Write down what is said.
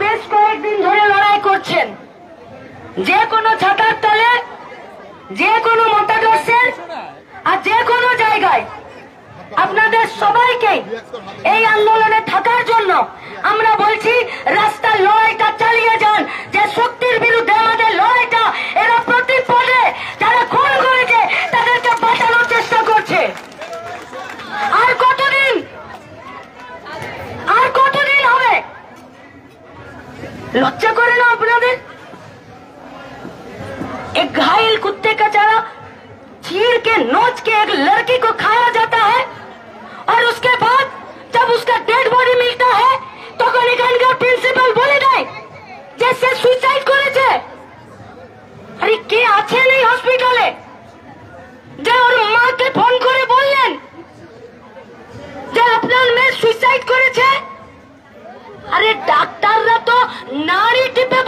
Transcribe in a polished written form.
বেশ কয়েকদিন ধরে লড়াই করছেন, যে কোনো ছাতার তলে, যে কোনো মতাদর্শের আর যে কোনো জায়গায় আপনাদের সবাইকে এই আন্দোলনে থাকার জন্য আমরা বলছি, রাস্তার লড়াইটা চালিয়ে যান। যে শক্তির বিরুদ্ধে আমাদের লড়াইটা, এরা প্রতি পদে যারা খুন করেছে তাদেরকে বাঁচানোর চেষ্টা করছে। আর কতদিন হবে? লজ্জা করে না আপনাদের? एक घायल कुत्ते का चारा चीर के नोच के एक लड़की को खाया जाता है और उसके बाद जब उसका डेड बॉडी मिलता है तो एखानकार प्रिंसिपल बोले देय जैसे सुसाइड করেছে। আরে কে আছে এই হসপিটালে যে ওর মাকে ফোন করে বললেন যে আপনার মেয়ে সুইসাইড করেছে? আরে ডাক্তাররা তো নাড়ি টিপে